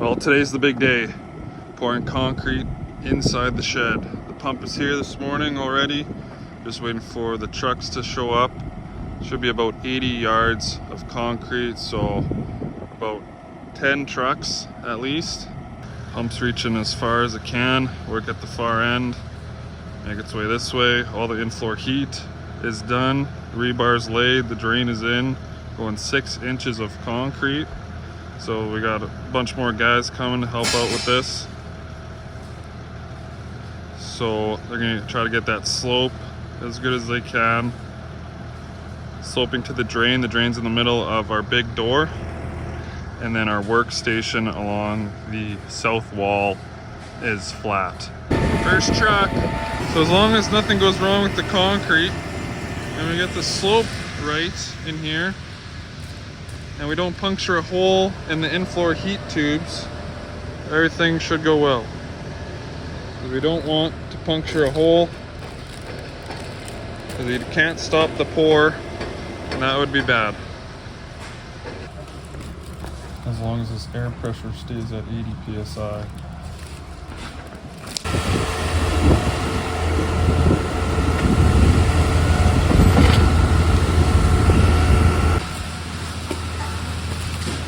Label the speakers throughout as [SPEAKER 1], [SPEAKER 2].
[SPEAKER 1] Well, today's the big day. Pouring concrete inside the shed. The pump is here this morning already. Just waiting for the trucks to show up. Should be about 80 yards of concrete, so about 10 trucks at least. Pump's reaching as far as it can. Work at the far end. Make its way this way. All the in-floor heat is done. Rebar's laid. The drain is in. Going 6 inches of concrete. So we got a bunch more guys coming to help out with this. So they're gonna try to get that slope as good as they can. Sloping to the drain. The drain's in the middle of our big door. And then our workstation along the south wall is flat. First truck. So as long as nothing goes wrong with the concrete and we get the slope right in here, and we don't puncture a hole in the in-floor heat tubes, everything should go well. Because we don't want to puncture a hole, because you can't stop the pour, and that would be bad. As long as this air pressure stays at 80 psi.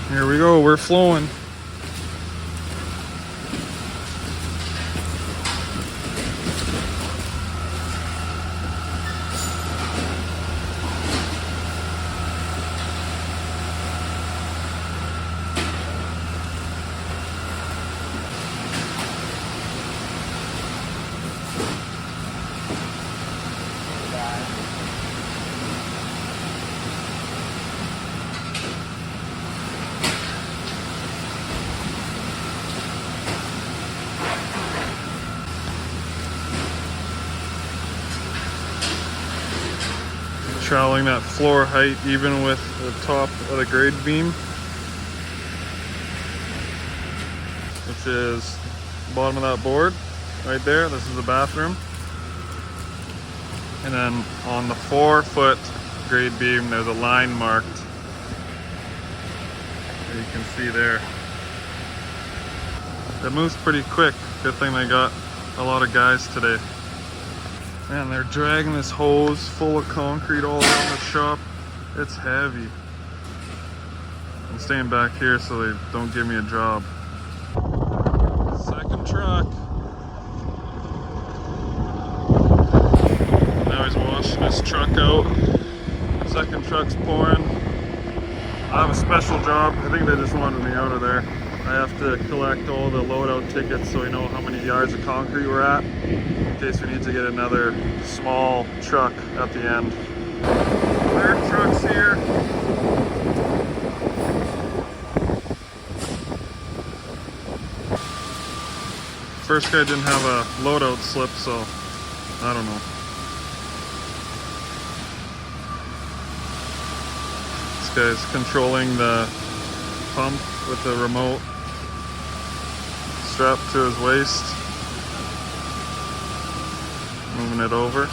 [SPEAKER 1] Here we go, we're flowing. Troweling that floor height even with the top of the grade beam, which is the bottom of that board right there. This is the bathroom. And then on the 4-foot grade beam, there's a line marked that you can see there. It moves pretty quick. Good thing they got a lot of guys today. Man, they're dragging this hose full of concrete all around the shop. It's heavy. I'm staying back here so they don't give me a job. Second truck. Now he's washing his truck out. Second truck's pouring. I have a special job. I think they just wanted me out of there. I have to collect all the loadout tickets so we know how many yards of concrete we're at, in case we need to get another small truck at the end. Third truck's here. First guy didn't have a loadout slip, so I don't know. This guy's controlling the pump with the remote strapped to his waist, moving it over.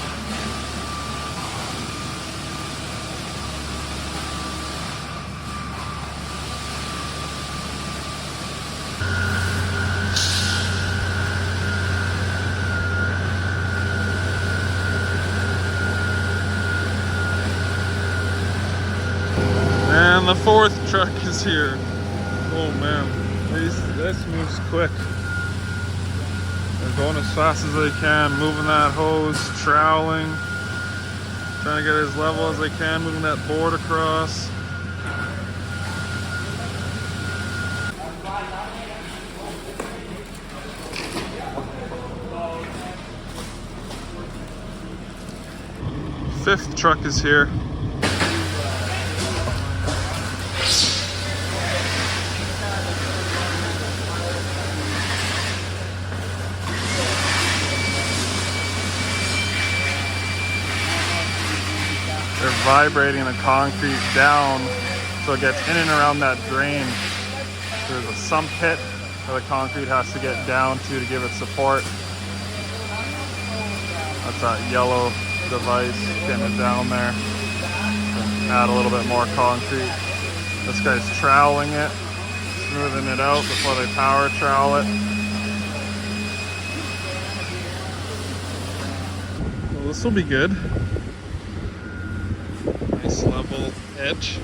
[SPEAKER 1] And the fourth truck is here. Oh man, this moves quick. They're going as fast as they can, moving that hose, troweling, trying to get as level as they can, moving that board across. Fifth truck is here. They're vibrating the concrete down so it gets in and around that drain. There's a sump pit where the concrete has to get down to give it support. That's that yellow device getting it down there. And add a little bit more concrete. This guy's troweling it. smoothing it out before they power trowel it. Well, this will be good. Nice level edge.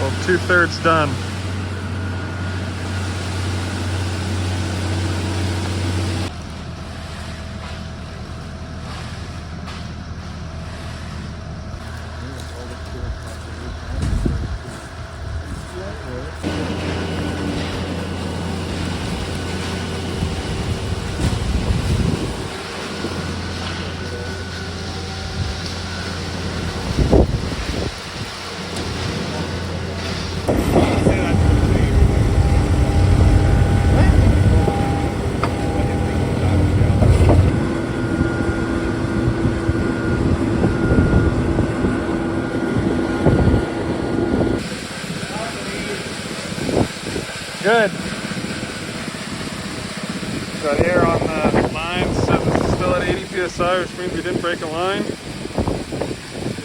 [SPEAKER 1] Well, 2/3 done. Good. Got air on the line, so this is still at 80 psi, which means we didn't break a line.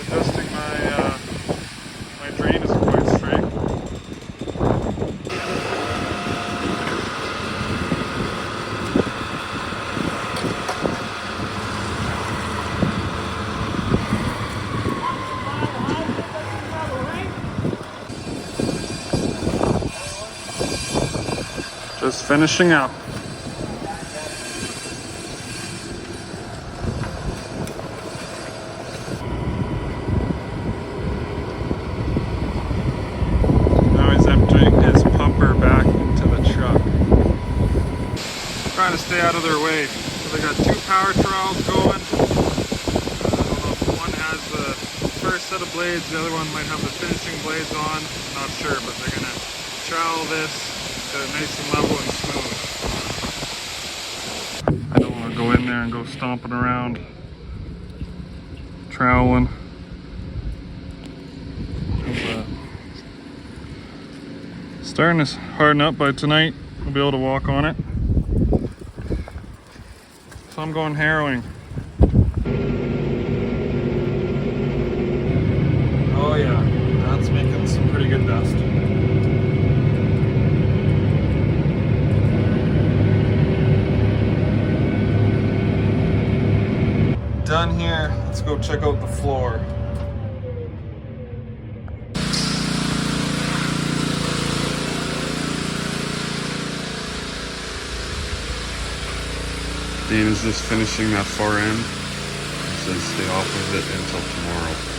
[SPEAKER 1] Adjusting my drain is quite straight. Just finishing up. Now he's emptying his pumper back into the truck. Trying to stay out of their way. So they got 2 power trowels going. I don't know if one has the first set of blades, the other one might have the finishing blades on. I'm not sure, but they're gonna trowel this nice and level and smooth. I don't want to go in there and go stomping around, troweling. Starting to harden up. By tonight we'll be able to walk on it. So I'm going harrowing. Oh yeah, that's making some pretty good dust. Done here. Let's go check out the floor. Dana's just finishing that far end. He says stay off of it until tomorrow.